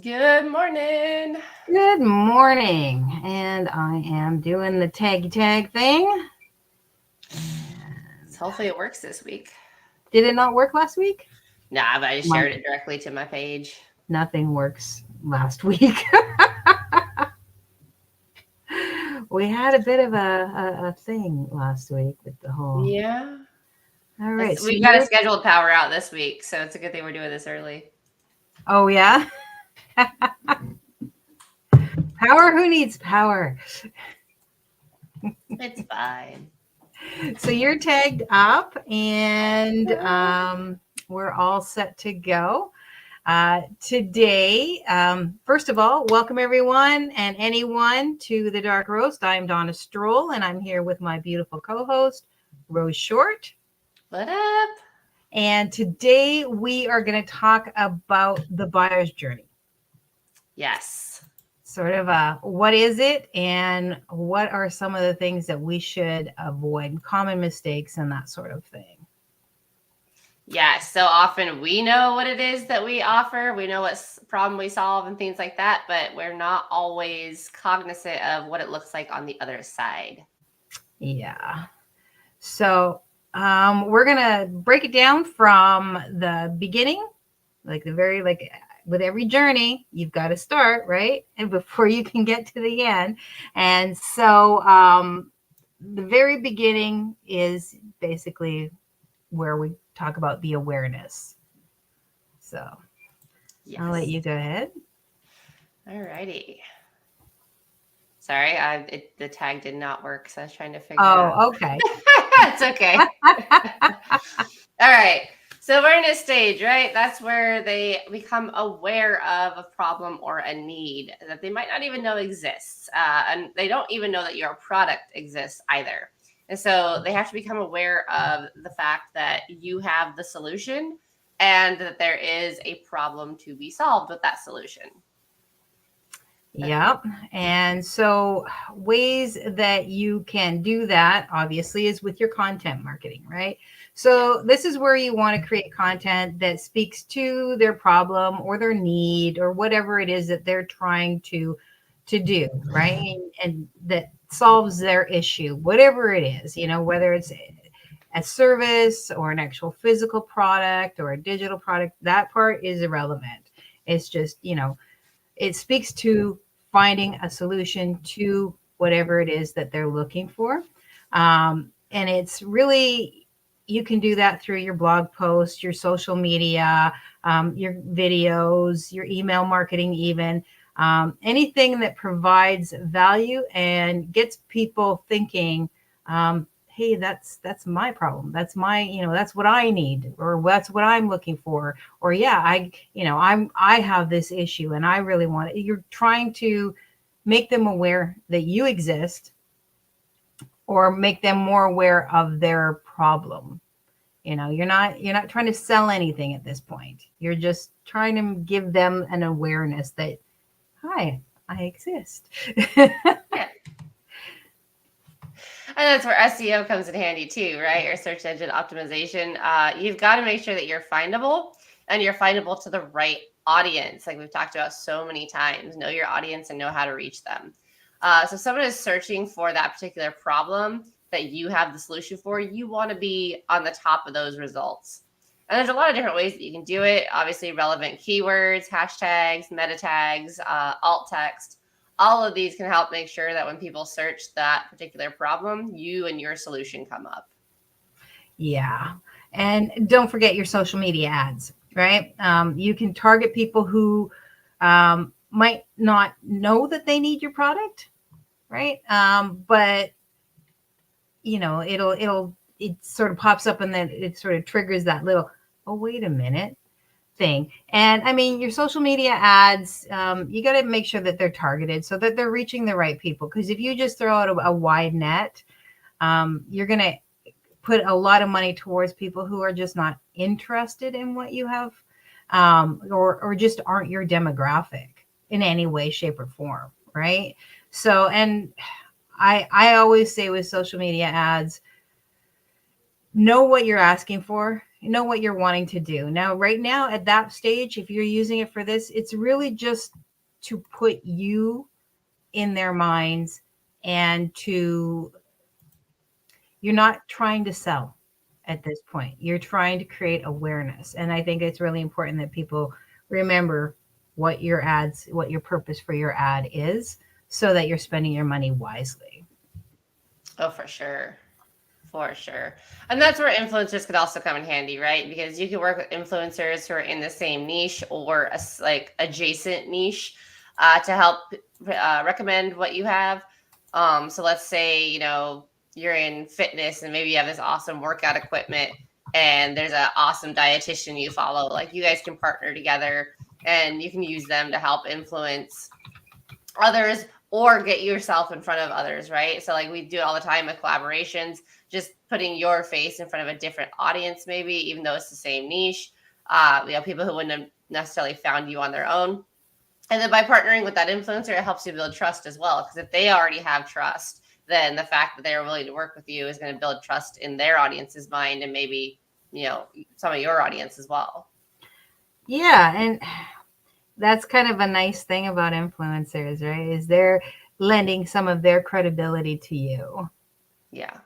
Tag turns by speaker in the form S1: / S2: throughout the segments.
S1: Good morning.
S2: Good morning. And I am doing the tag thing.
S1: So hopefully it works this week.
S2: Did it not work last week?
S1: Nah, but I just
S2: My,
S1: shared it directly to my page.
S2: nothing works last week. We had a bit of a thing last week with the whole.
S1: Yeah.
S2: All right. So
S1: We got a scheduled power out this week, so it's a good thing we're doing this early.
S2: Oh, yeah. Power? Who needs power?
S1: It's fine.
S2: So you're tagged up and we're all set to go. Today, first of all, welcome everyone and anyone to the Dark Roast. I'm Donna Stroll, and I'm here with my beautiful co-host, Rose Short.
S1: What up?
S2: And today we are going to talk about the buyer's journey.
S1: Yes.
S2: Sort of what is it and what are some of the things that we should avoid, common mistakes and that sort of thing.
S1: Yeah, so often we know what it is that we offer. We know what problem we solve and things like that, but we're not always cognizant of what it looks like on the other side.
S2: Yeah. So we're going to break it down from the beginning, like with every journey, you've got to start, right? And before you can get to the end. And so the very beginning is basically where we talk about the awareness. So yes. I'll let you go ahead.
S1: All righty. Sorry, the tag did not work, so I was trying to figure it out.
S2: Oh, okay.
S1: It's okay. All right. So awareness stage, right? That's where they become aware of a problem or a need that they might not even know exists. And they don't even know that your product exists either. And so they have to become aware of the fact that you have the solution and that there is a problem to be solved with that solution.
S2: Yep. And so ways that you can do that obviously is with your content marketing, right? So this is where you want to create content that speaks to their problem or their need or whatever it is that they're trying to do, right? And that solves their issue, whatever it is, whether it's a service or an actual physical product or a digital product, that part is irrelevant. It's just, it speaks to finding a solution to whatever it is that they're looking for. And it's really, you can do that through your blog posts, your social media, your videos, your email marketing, even anything that provides value and gets people thinking, hey, that's my problem. That's my, that's what I need, or that's what I'm looking for. Or yeah, I have this issue and I really want it. You're trying to make them aware that you exist or make them more aware of their problem. You're not trying to sell anything at this point. You're just trying to give them an awareness that, hi, I exist.
S1: Yeah. And that's where SEO comes in handy too, right? Or search engine optimization. You've got to make sure that you're findable and you're findable to the right audience. Like we've talked about so many times, know your audience and know how to reach them. So if someone is searching for that particular problem that you have the solution for, you want to be on the top of those results. And there's a lot of different ways that you can do it. Obviously, relevant keywords, hashtags, meta tags, alt text. All of these can help make sure that when people search that particular problem, you and your solution come up.
S2: Yeah. And don't forget your social media ads, right? You can target people who might not know that they need your product, right? But it sort of pops up and then it sort of triggers that little, oh, wait a minute thing. And I mean, your social media ads, you got to make sure that they're targeted so that they're reaching the right people. Because if you just throw out a wide net, you're going to put a lot of money towards people who are just not interested in what you have, or just aren't your demographic in any way, shape, or form, right? So, and I always say with social media ads, know what you're asking for, know what you're wanting to do. Now, right now at that stage, if you're using it for this, it's really just to put you in their minds and you're not trying to sell at this point. You're trying to create awareness. And I think it's really important that people remember what your purpose for your ad is so that you're spending your money wisely.
S1: Oh, for sure. For sure. And that's where influencers could also come in handy, right? Because you can work with influencers who are in the same niche or like adjacent niche to help recommend what you have. So let's say, you're in fitness and maybe you have this awesome workout equipment and there's an awesome dietitian you follow. Like you guys can partner together and you can use them to help influence others or get yourself in front of others, right? So like we do it all the time with collaborations, just putting your face in front of a different audience, maybe even though it's the same niche. People who wouldn't have necessarily found you on their own. And then by partnering with that influencer, it helps you build trust as well. Because if they already have trust, then the fact that they're willing to work with you is going to build trust in their audience's mind and maybe, some of your audience as well.
S2: Yeah. And that's kind of a nice thing about influencers, right? Is they're lending some of their credibility to you.
S1: Yeah.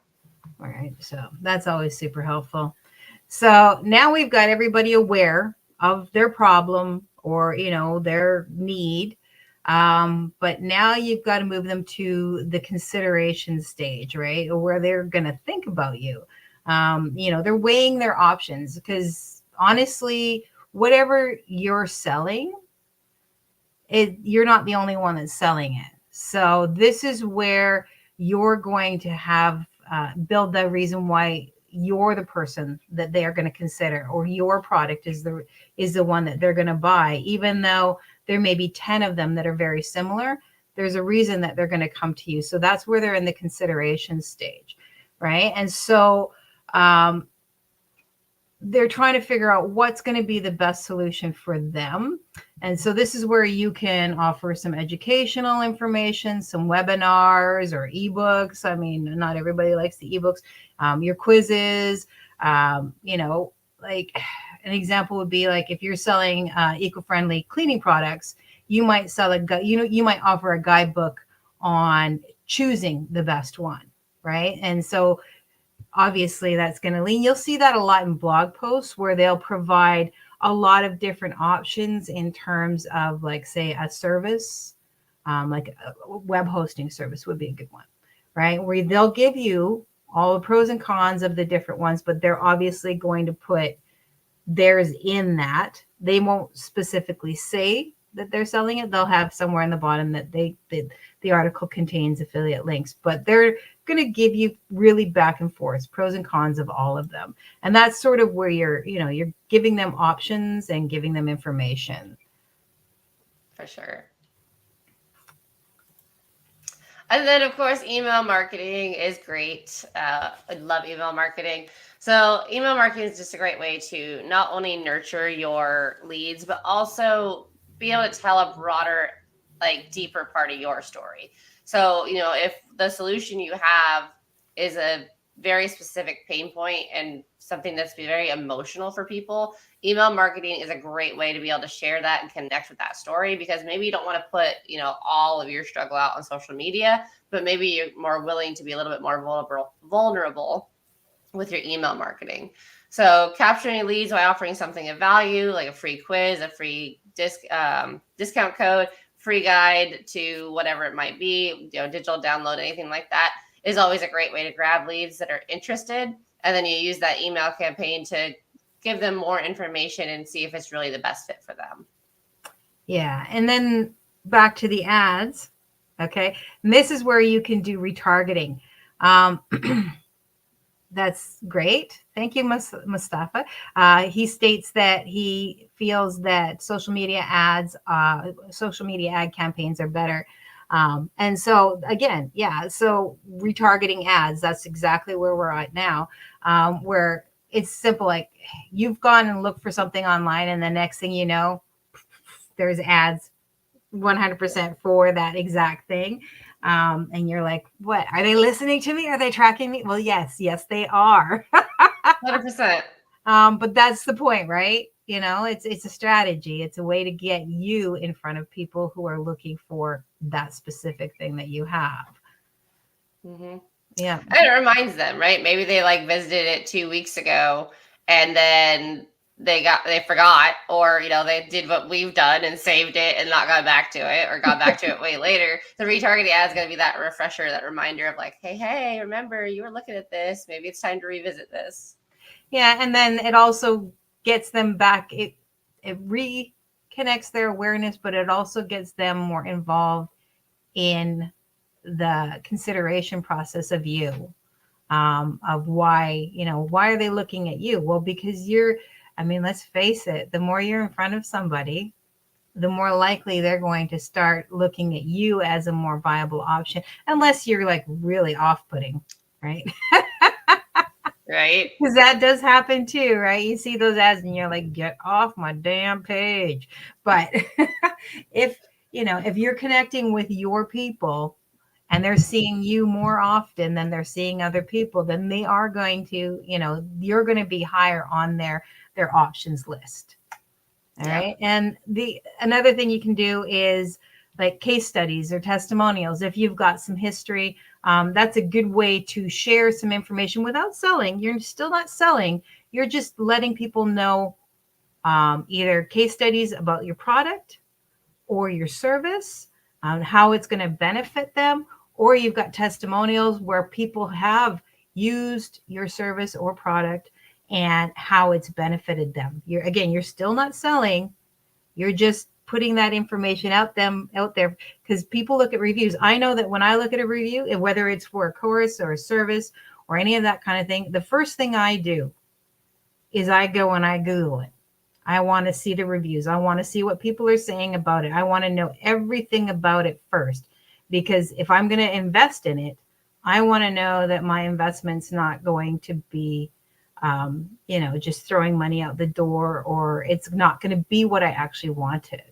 S2: All right. So that's always super helpful. So now we've got everybody aware of their problem or, their need. But now you've got to move them to the consideration stage, right? Or where they're going to think about you. They're weighing their options because honestly, whatever you're selling, you're not the only one that's selling it. So this is where you're going to have build the reason why you're the person that they are going to consider, or your product is the one that they're going to buy, even though there may be 10 of them that are very similar. There's a reason that they're going to come to you. So that's where they're in the consideration stage, right? And so they're trying to figure out what's going to be the best solution for them. And so this is where you can offer some educational information, some webinars or ebooks. I mean, not everybody likes the ebooks. Your quizzes, like an example would be like if you're selling eco-friendly cleaning products, you might you might offer a guidebook on choosing the best one, right? And so obviously that's going to lean. You'll see that a lot in blog posts where they'll provide a lot of different options in terms of, like, say, a service, like a web hosting service would be a good one, right? Where they'll give you all the pros and cons of the different ones, but they're obviously going to put theirs in that. They won't specifically say that they're selling it. They'll have somewhere in the bottom that the article contains affiliate links, but they're going to give you really back and forth pros and cons of all of them. And that's sort of where you're giving them options and giving them information.
S1: For sure. And then, of course, email marketing is great. I love email marketing. So email marketing is just a great way to not only nurture your leads, but also be able to tell a broader, like, deeper part of your story. So, if the solution you have is a very specific pain point and something that's very emotional for people, email marketing is a great way to be able to share that and connect with that story, because maybe you don't want to put, all of your struggle out on social media, but maybe you're more willing to be a little bit more vulnerable with your email marketing. So capturing leads by offering something of value, like a free quiz, a free discount code, free guide to whatever it might be, digital download, anything like that, is always a great way to grab leads that are interested. And then you use that email campaign to give them more information and see if it's really the best fit for them.
S2: Yeah. And then back to the ads. Okay. And this is where you can do retargeting. That's great. Thank you, Mustafa. He states that he feels that social media ad campaigns are better. And so again, so retargeting ads, that's exactly where we're at now, where it's simple. Like, you've gone and looked for something online, and the next thing you know, there's ads 100% for that exact thing. And you're like, what? Are they listening to me? Are they tracking me? Well, yes, they are.
S1: 100%.
S2: But that's the point, right? You know, it's a strategy. It's a way to get you in front of people who are looking for that specific thing that you have.
S1: Mm-hmm.
S2: Yeah.
S1: And it reminds them, right? Maybe they like visited it 2 weeks ago and then they forgot, or they did what we've done and saved it and not got back to it, or got back to it way later. The retargeting ad is going to be that refresher, that reminder of like, hey, remember you were looking at this. Maybe it's time to revisit this.
S2: Yeah, and then it also gets them back. It reconnects their awareness, but it also gets them more involved in the consideration process of you, of why are they looking at you? Well, because let's face it, the more you're in front of somebody, the more likely they're going to start looking at you as a more viable option, unless you're like really off-putting, right?
S1: Right.
S2: Because that does happen too, right? You see those ads and you're like, get off my damn page. But if you're connecting with your people and they're seeing you more often than they're seeing other people, then they are going to, you're going to be higher on their options list. All right. And another thing you can do is like case studies or testimonials. If you've got some history, that's a good way to share some information without selling. You're still not selling. You're just letting people know either case studies about your product or your service, how it's going to benefit them, or you've got testimonials where people have used your service or product and how it's benefited them. You're still not selling. You're just putting that information out there, because people look at reviews. I know that when I look at a review, and whether it's for a course or a service or any of that kind of thing, the first thing I do is I go and I Google it. I want to see the reviews. I want to see what people are saying about it. I want to know everything about it first, because if I'm going to invest in it, I want to know that my investment's not going to be just throwing money out the door, or it's not going to be what I actually wanted.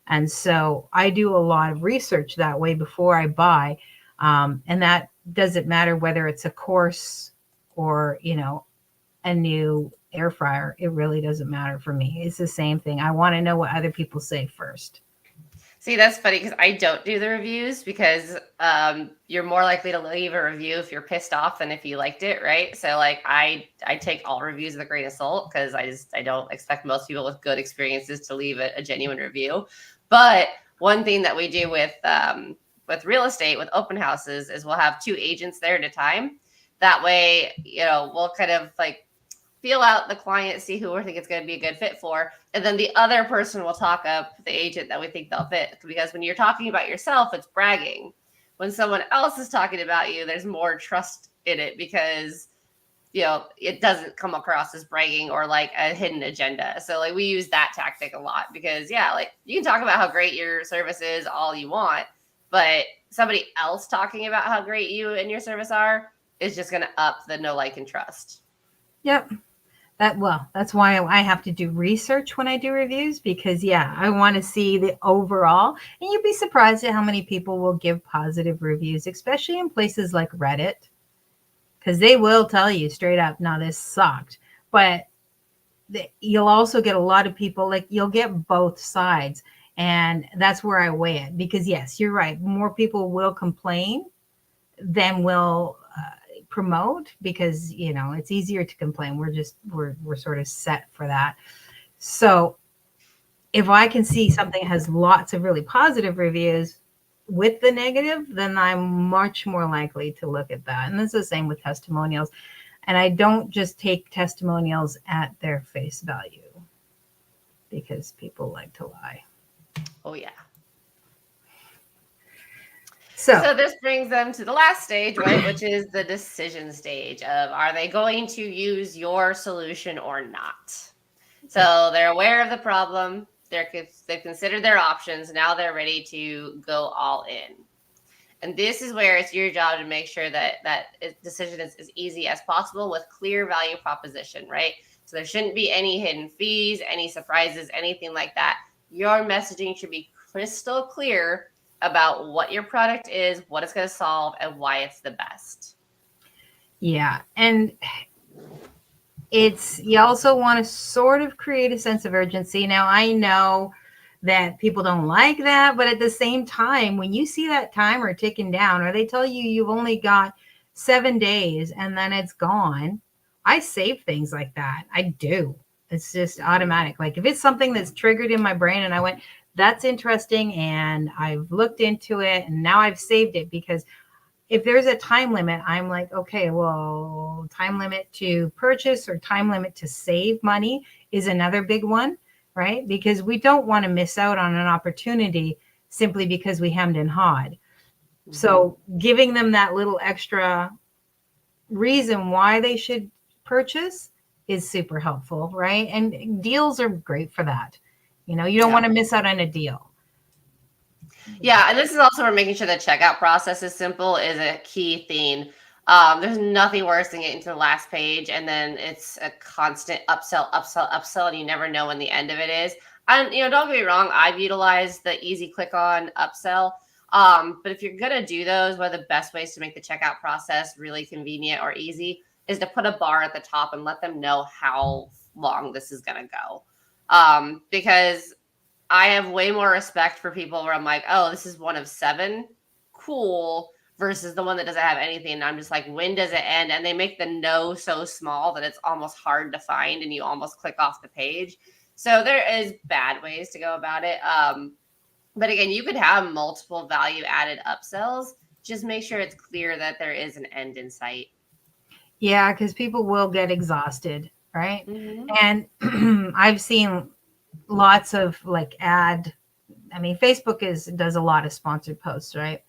S2: And so I do a lot of research that way before I buy. And that doesn't matter whether it's a course or, a new air fryer. It really doesn't matter for me. It's the same thing. I want to know what other people say first.
S1: See, that's funny because I don't do the reviews, because you're more likely to leave a review if you're pissed off than if you liked it, right? So like I take all reviews with a grain of salt, because I don't expect most people with good experiences to leave a genuine review. But one thing that we do with real estate, with open houses, is we'll have 2 agents there at a time. That way, we'll kind of like feel out the client, see who we think it's going to be a good fit for, and then the other person will talk up the agent that we think they'll fit. Because when you're talking about yourself, it's bragging. When someone else is talking about you, there's more trust in it, because it doesn't come across as bragging or like a hidden agenda. So like we use that tactic a lot, because like you can talk about how great your service is all you want, but somebody else talking about how great you and your service are is just going to up the know, like, and trust.
S2: Yep. That's why I have to do research when I do reviews, because I want to see the overall. And you'd be surprised at how many people will give positive reviews, especially in places like Reddit, because they will tell you straight up, no, this sucked. But you'll also get a lot of people, like you'll get both sides. And that's where I weigh it, because yes, you're right. More people will complain than will promote, because it's easier to complain. We're sort of set for that. So if I can see something has lots of really positive reviews with the negative, then I'm much more likely to look at that. And it's the same with testimonials. And I don't just take testimonials at their face value, because people like to lie.
S1: Oh yeah.
S2: So
S1: this brings them to the last stage, right? Which is the decision stage of, are they going to use your solution or not? So they're aware of the problem. They've considered their options. Now they're ready to go all in. And this is where it's your job to make sure that decision is as easy as possible, with clear value proposition, right? So there shouldn't be any hidden fees, any surprises, anything like that. Your messaging should be crystal clear about what your product is, what it's going to solve, and why it's the best.
S2: Yeah. And You also want to sort of create a sense of urgency. Now, I know that people don't like that, but at the same time, when you see that timer ticking down, or they tell you you've only got 7 days and then it's gone, I save things like that. I do. It's just automatic. Like if it's something that's triggered in my brain and I went, that's interesting, and I've looked into it and now I've saved it, because if there's a time limit, I'm like, okay, well, time limit to purchase or time limit to save money is another big one, right? Because we don't want to miss out on an opportunity simply because we hemmed and hawed.
S1: Mm-hmm.
S2: So giving them that little extra reason why they should purchase is super helpful, right? And deals are great for that. You don't want to miss out on a deal.
S1: Yeah, and this is also where making sure the checkout process is simple is a key theme. There's nothing worse than getting to the last page and then it's a constant upsell, upsell, upsell, and you never know when the end of it is. And don't get me wrong, I've utilized the easy click on upsell. But if you're gonna do those, one of the best ways to make the checkout process really convenient or easy is to put a bar at the top and let them know how long this is gonna go. Because I have way more respect for people where I'm like, oh, this is one of 7. Cool. Versus the one that doesn't have anything. And I'm just like, when does it end? And they make the no so small that it's almost hard to find and you almost click off the page. So there is bad ways to go about it. But again, you could have multiple value added upsells. Just make sure it's clear that there is an end in sight.
S2: Yeah, because people will get exhausted, right?
S1: Mm-hmm.
S2: And I've seen lots of Facebook does a lot of sponsored posts, right?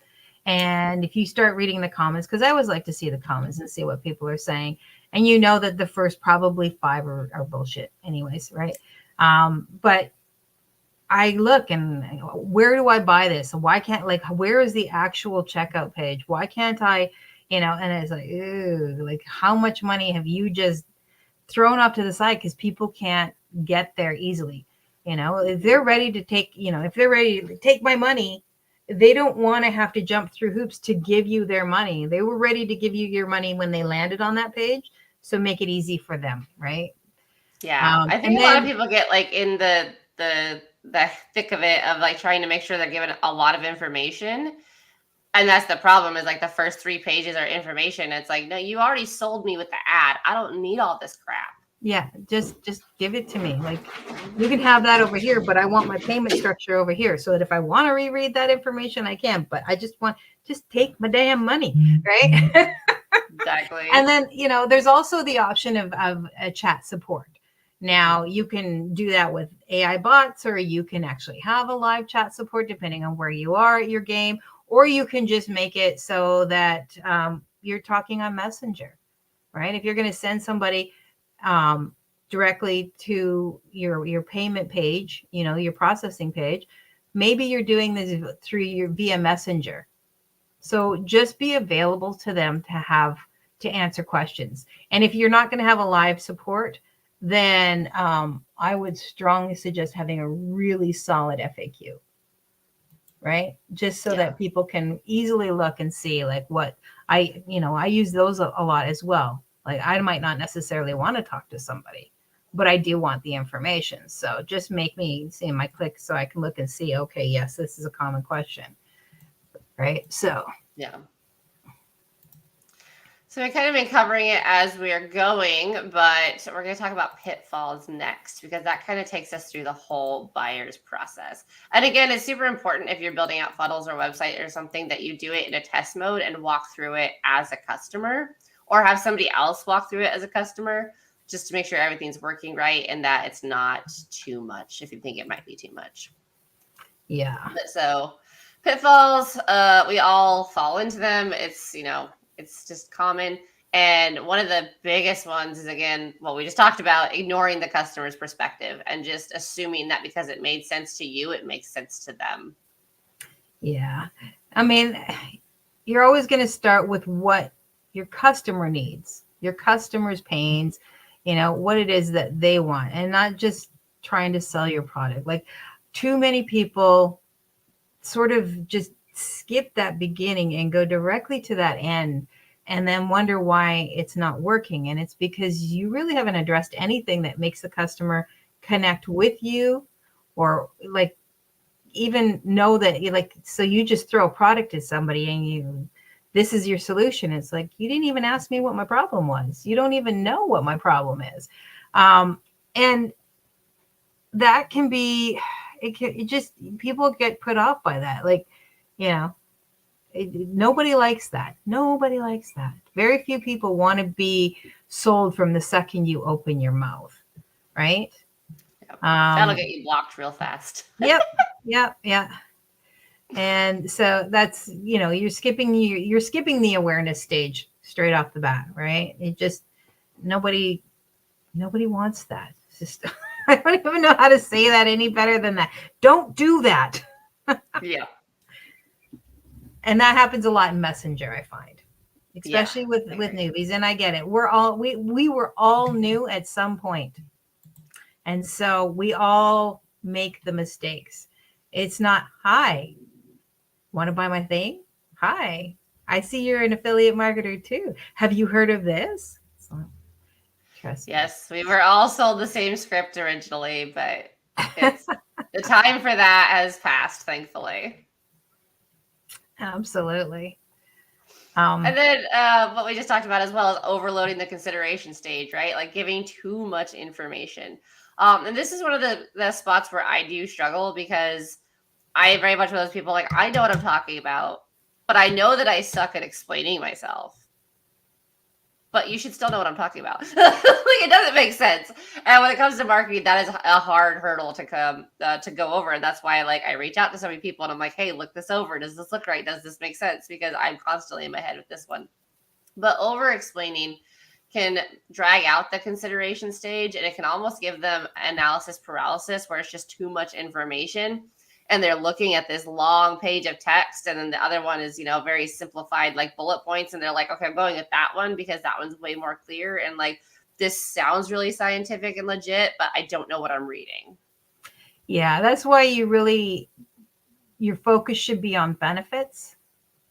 S2: And if you start reading the comments, because I always like to see the comments and see what people are saying, and that the first probably 5 are bullshit anyways, right? But I look and where do I buy this? Why can't, where is the actual checkout page? Why can't I, and it's like, ew, like how much money have you just thrown off to the side because people can't get there easily? If they're ready to take my money, they don't want to have to jump through hoops to give you their money. They were ready to give you your money when they landed on that page. So make it easy for them, right?
S1: Yeah. I think a lot of people get in the thick of it of trying to make sure they're given a lot of information. And that's the problem is the first 3 pages are information. It's like, no, you already sold me with the ad. I don't need all this crap.
S2: Yeah, just give it to me. You can have that over here, but I want my payment structure over here so that if I want to reread that information, I can. But I just take my damn money, right?
S1: Exactly.
S2: And then, there's also the option of a chat support. Now, you can do that with AI bots, or you can actually have a live chat support depending on where you are at your game, or you can just make it so that you're talking on Messenger, right? If you're going to send somebody directly to your payment page, your processing page, maybe you're doing this via Messenger. So just be available to them to answer questions. And if you're not going to have a live support, then I would strongly suggest having a really solid FAQ, right? Just so that people can easily look and see what I use those a lot as well. I might not necessarily want to talk to somebody, but I do want the information. So just make me see my click so I can look and see, okay, yes, this is a common question, right? So,
S1: yeah. So we've kind of been covering it as we're going, but we're going to talk about pitfalls next because that kind of takes us through the whole buyer's process. And again, it's super important if you're building out funnels or website or something that you do it in a test mode and walk through it as a customer, or have somebody else walk through it as a customer, just to make sure everything's working right and that it's not too much if you think it might be too much.
S2: Yeah.
S1: So pitfalls, we all fall into them. It's, it's just common. And one of the biggest ones is, again, what we just talked about, ignoring the customer's perspective and just assuming that because it made sense to you, it makes sense to them.
S2: Yeah. I mean, you're always going to start with what your customer needs, your customer's pains, what it is that they want, and not just trying to sell your product. Too many people sort of just skip that beginning and go directly to that end. and then wonder why it's not working. And it's because you really haven't addressed anything that makes the customer connect with you, or like even know that you like, so you just throw a product at somebody and this is your solution. It's like, you didn't even ask me what my problem was. You don't even know what my problem is. And that can be, it just, people get put off by that. Like, nobody likes that. Nobody likes that. Very few people want to be sold from the second you open your mouth, right?
S1: Yep. That'll get you blocked real fast.
S2: Yep. And so that's, you're skipping the awareness stage straight off the bat, right? It just, nobody wants that. It's just, I don't even know how to say that any better than that. Don't do that.
S1: Yeah.
S2: And that happens a lot in Messenger, I find, especially with newbies. And I get it. We were all new at some point. And so we all make the mistakes. It's not, hi, want to buy my thing? Hi, I see you're an affiliate marketer too. Have you heard of this? So, trust me.
S1: Yes, we were all sold the same script originally, but it's the time for that has passed, thankfully.
S2: Absolutely.
S1: And then what we just talked about as well is overloading the consideration stage, right? Like giving too much information. And this is one of the spots where I do struggle, because I am very much one of those people, like, I know what I'm talking about, but I know that I suck at explaining myself. But you should still know what I'm talking about. Like, it doesn't make sense. And when it comes to marketing, that is a hard hurdle to go over. And that's why, like, I reach out to so many people and I'm like, hey, look this over. Does this look right? Does this make sense? Because I'm constantly in my head with this one. But over explaining can drag out the consideration stage, and it can almost give them analysis paralysis, where it's just too much information. And they're looking at this long page of text, and then the other one is, very simplified, like bullet points. And they're like, okay, I'm going with that one because that one's way more clear. And like, this sounds really scientific and legit, but I don't know what I'm reading.
S2: Yeah, that's why your focus should be on benefits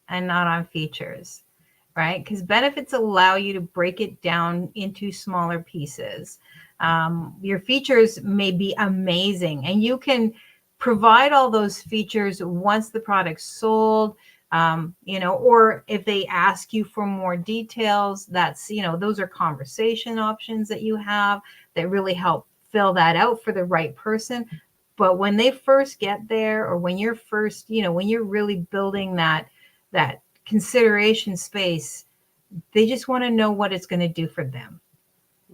S2: and not on features, right? Because benefits allow you to break it down into smaller pieces. Your features may be amazing, and you can provide all those features once the product's sold, or if they ask you for more details, that's, those are conversation options that you have that really help fill that out for the right person. But when they first get there, or when you're first, when you're really building that consideration space, they just want to know what it's going to do for them.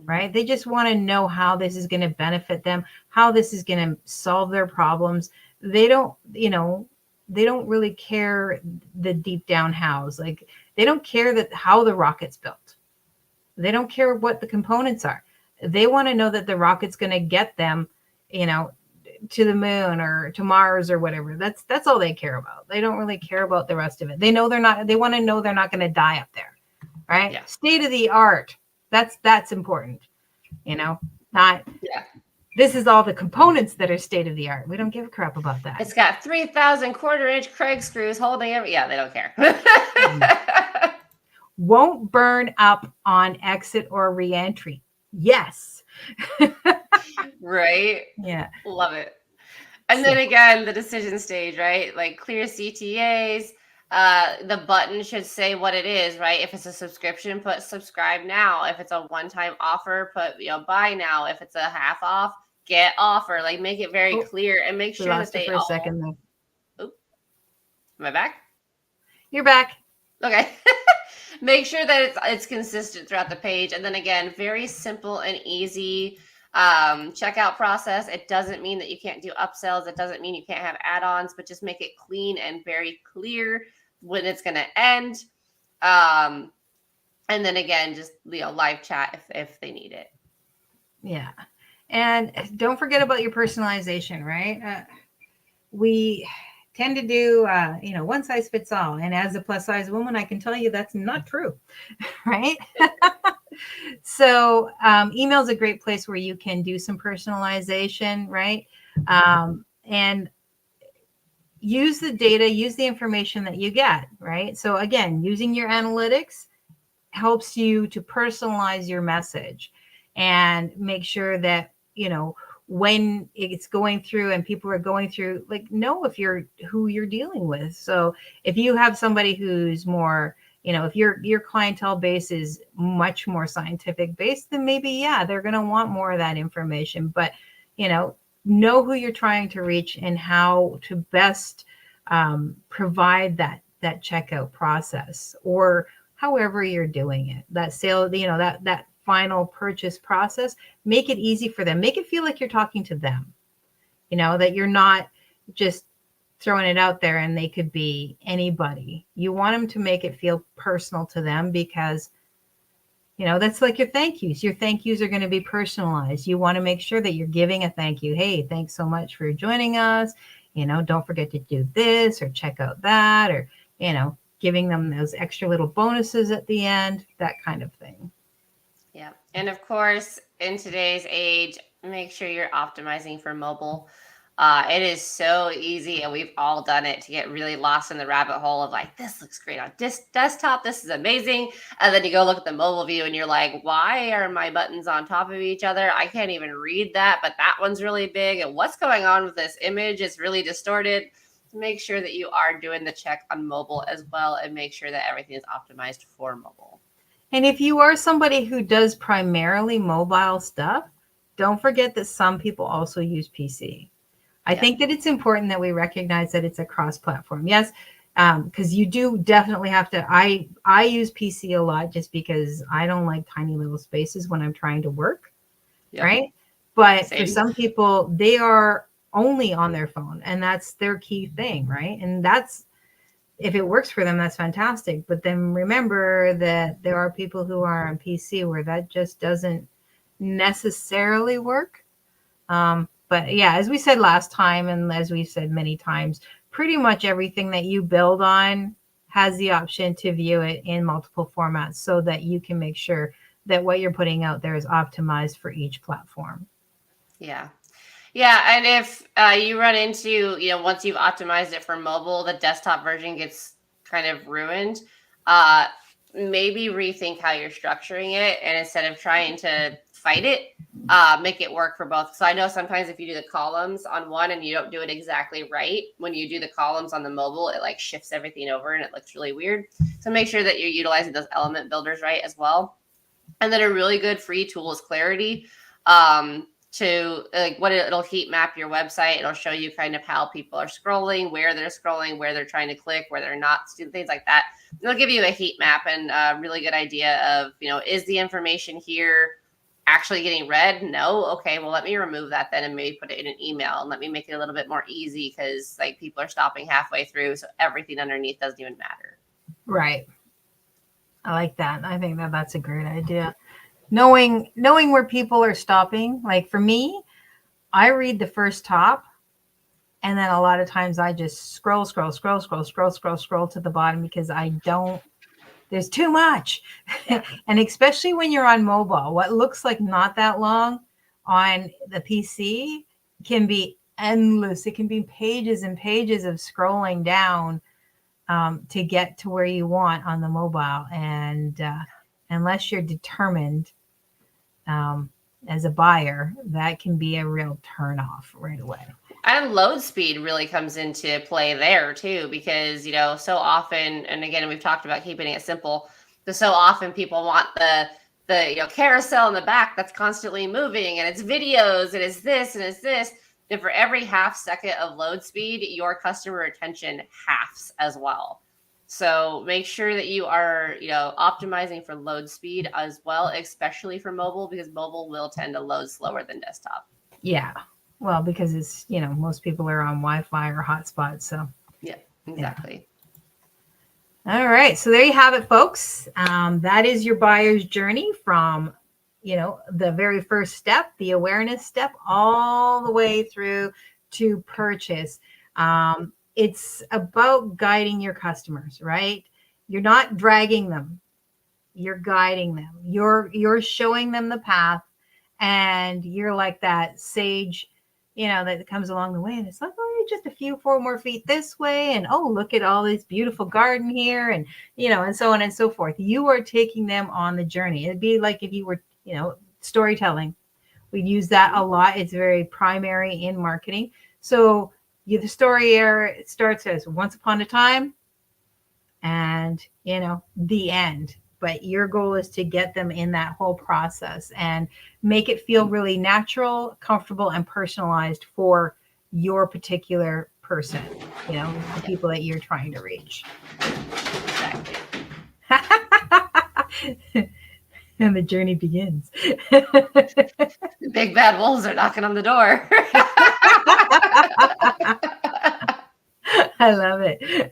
S2: Right? They just want to know how this is going to benefit them, how this is going to solve their problems. They don't really care the deep down hows. Like, they don't care how the rocket's built. They don't care what the components are. They want to know that the rocket's going to get them, to the moon or to Mars or whatever. That's all they care about. They don't really care about the rest of it. They want to know they're not going to die up there. Right? Yeah. State of the art. That's important, not, this is all the components that are state of the art. We don't give a crap about that.
S1: It's got 3,000 quarter-inch Craig screws holding every, they don't care.
S2: Won't burn up on exit or reentry. Yes.
S1: Right?
S2: Yeah.
S1: Love it. And then again, the decision stage, right? Like, clear CTAs. The button should say what it is, right? If it's a subscription, put subscribe now. If it's a one-time offer, put buy now. If it's a half off, get offer. Like, make it very clear, and make sure that they
S2: for a second though.
S1: Oop. Am I back?
S2: You're back.
S1: Okay. Make sure that it's consistent throughout the page. And then again, very simple and easy checkout process. It doesn't mean that you can't do upsells. It doesn't mean you can't have add-ons, but just make it clean and very clear when it's going to end. And then again, just live chat if they need it.
S2: Yeah. And don't forget about your personalization, right? We tend to do, one size fits all. And as a plus size woman, I can tell you that's not true, right? So email is a great place where you can do some personalization, right? And use the data, use the information that you get, right? So again, using your analytics, helps you to personalize your message and make sure that, when it's going through and people are going through, like, know if you're who you're dealing with. So if you have somebody who's more, if your clientele base is much more scientific based, then maybe, yeah, they're going to want more of that information. But, know who you're trying to reach and how to best provide that checkout process, or however you're doing it, that sale, that final purchase process. Make it easy for them. Make it feel like you're talking to them, that you're not just throwing it out there and they could be anybody. You want them to make it feel personal to them, because that's like your thank yous. Your thank yous are going to be personalized. You want to make sure that you're giving a thank you. Hey, thanks so much for joining us. Don't forget to do this or check out that, or, giving them those extra little bonuses at the end, that kind of thing.
S1: Yeah. And of course, in today's age, make sure you're optimizing for mobile. It is so easy, and we've all done it, to get really lost in the rabbit hole of like, this looks great on desktop. This is amazing. And then you go look at the mobile view and you're like, why are my buttons on top of each other? I can't even read that, but that one's really big. And what's going on with this image? It's really distorted. Make sure that you are doing the check on mobile as well, and make sure that everything is optimized for mobile.
S2: And if you are somebody who does primarily mobile stuff, don't forget that some people also use PC. I think that it's important that we recognize that it's a cross-platform. Yes, because you do definitely have to. I use PC a lot just because I don't like tiny little spaces when I'm trying to work, right? But for some people, they are only on their phone, and that's their key thing, right? And that's, if it works for them, that's fantastic. But then remember that there are people who are on PC where that just doesn't necessarily work. But yeah, as we said last time, and as we've said many times, pretty much everything that you build on has the option to view it in multiple formats, so that you can make sure that what you're putting out there is optimized for each platform.
S1: Yeah. Yeah. And if you run into, once you've optimized it for mobile, the desktop version gets kind of ruined, maybe rethink how you're structuring it. And instead of trying to fight it, make it work for both. So I know sometimes if you do the columns on one and you don't do it exactly right, when you do the columns on the mobile, it like shifts everything over and it looks really weird. So make sure that you're utilizing those element builders right as well. And then a really good free tool is Clarity. To like what it'll heat map your website. It'll show you kind of how people are scrolling, where they're trying to click, where they're not, things like that. It'll give you a heat map and a really good idea of, is the information here actually getting read? No. Okay. Well, let me remove that then and maybe put it in an email, and let me make it a little bit more easy, because like people are stopping halfway through. So everything underneath doesn't even matter.
S2: Right. I like that. I think that that's a great idea. Knowing where people are stopping. Like for me, I read the first top, and then a lot of times I just scroll to the bottom, because there's too much. And especially when you're on mobile, what looks like not that long on the PC can be endless. It can be pages and pages of scrolling down to get to where you want on the mobile. And unless you're determined as a buyer, that can be a real turnoff right away.
S1: And load speed really comes into play there too, because, so often, and again, we've talked about keeping it simple, but so often people want the carousel in the back that's constantly moving, and it's videos, and it's this, and it's this. And for every half second of load speed, your customer retention halves as well. So make sure that you are, optimizing for load speed as well, especially for mobile, because mobile will tend to load slower than desktop.
S2: Yeah. Well, because it's, most people are on Wi-Fi or hotspots. So
S1: yeah, exactly.
S2: Yeah. All right. So there you have it, folks. That is your buyer's journey from, the very first step, the awareness step, all the way through to purchase. It's about guiding your customers, right? You're not dragging them. You're guiding them. You're showing them the path, and you're like that sage, that comes along the way. And it's like, oh, just a few 4 more feet this way. And oh, look at all this beautiful garden here. And, and so on and so forth. You are taking them on the journey. It'd be like if you were, storytelling. We use that a lot. It's very primary in marketing. So the story starts as once upon a time and, the end. But your goal is to get them in that whole process and make it feel really natural, comfortable, and personalized for your particular person, the people that you're trying to reach.
S1: Exactly.
S2: And the journey begins.
S1: Big bad wolves are knocking on the door.
S2: I love it.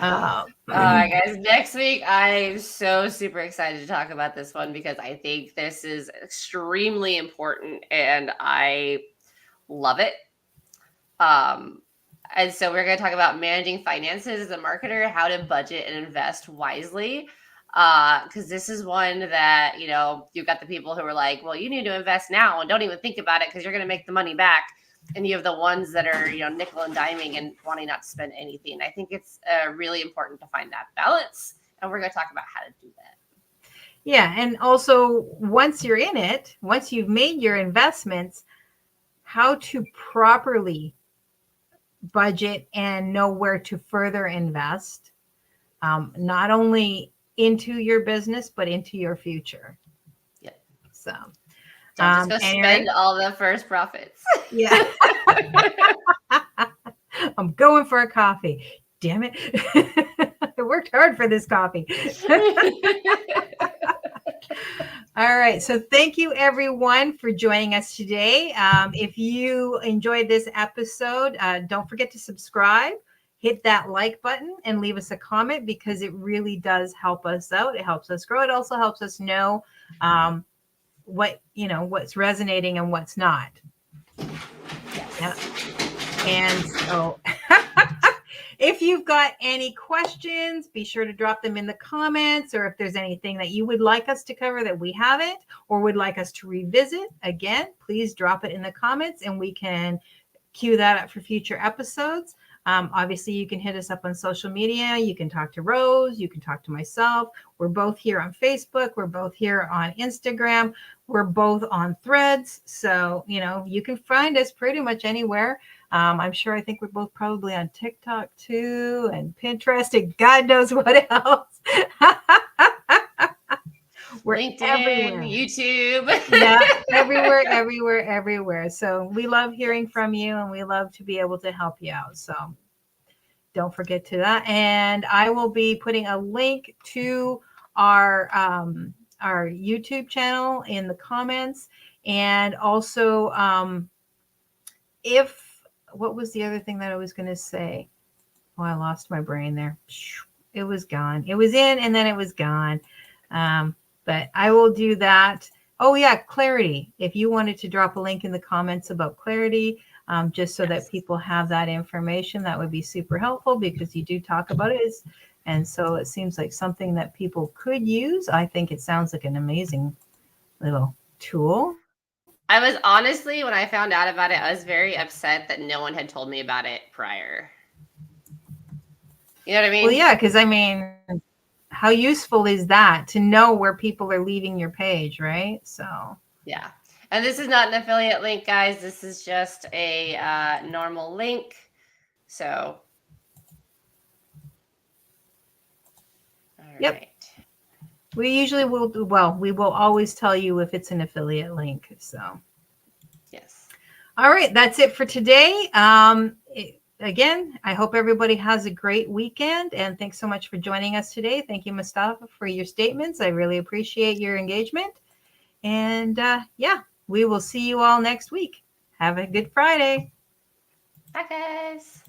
S1: All right, guys. Next week, I'm so super excited to talk about this one because I think this is extremely important and I love it. And so we're going to talk about managing finances as a marketer, how to budget and invest wisely. Because this is one that, you've got the people who are like, well, you need to invest now and don't even think about it because you're going to make the money back. And you have the ones that are, nickel and diming and wanting not to spend anything. I think it's really important to find that balance. And we're going to talk about how to do that.
S2: Yeah. And also, once you're in it, once you've made your investments, how to properly budget and know where to further invest, not only into your business, but into your future.
S1: Yeah.
S2: So
S1: don't just go spend all the first profits.
S2: Yeah. I'm going for a coffee. Damn it. I worked hard for this coffee. All right. So thank you, everyone, for joining us today. If you enjoyed this episode, don't forget to subscribe, hit that like button, and leave us a comment because it really does help us out. It helps us grow. It also helps us know what's resonating and what's not.
S1: Yes.
S2: Yeah. And so if you've got any questions, be sure to drop them in the comments, or if there's anything that you would like us to cover that we haven't or would like us to revisit, again, please drop it in the comments and we can queue that up for future episodes. Obviously, you can hit us up on social media. You can talk to Rose. You can talk to myself. We're both here on Facebook. We're both here on Instagram. We're both on Threads. So, you can find us pretty much anywhere. I'm sure I think we're both probably on TikTok too, and Pinterest, and God knows what else. We're
S1: LinkedIn,
S2: everywhere.
S1: YouTube.
S2: Yeah, everywhere. So we love hearing from you and we love to be able to help you out. So don't forget to that. And I will be putting a link to our YouTube channel in the comments. And also, what was the other thing that I was going to say? Oh, I lost my brain there. It was gone. It was in and then it was gone. But I will do that. Oh, yeah, Clarity. If you wanted to drop a link in the comments about Clarity, just so that people have that information, that would be super helpful because you do talk about it. And so it seems like something that people could use. I think it sounds like an amazing little tool.
S1: I was honestly, when I found out about it, I was very upset that no one had told me about it prior. You know what I mean?
S2: Well, yeah, because how useful is that to know where people are leaving your page, right? So
S1: yeah. And this is not an affiliate link, guys. This is just a normal link. So all
S2: yep.
S1: Right.
S2: We usually will do, we will always tell you if it's an affiliate link. So
S1: yes.
S2: All right, that's it for today. Again, I hope everybody has a great weekend, and thanks so much for joining us today. Thank you, Mustafa, for your statements. I really appreciate your engagement. And we will see you all next week. Have a good Friday.
S1: Bye, guys.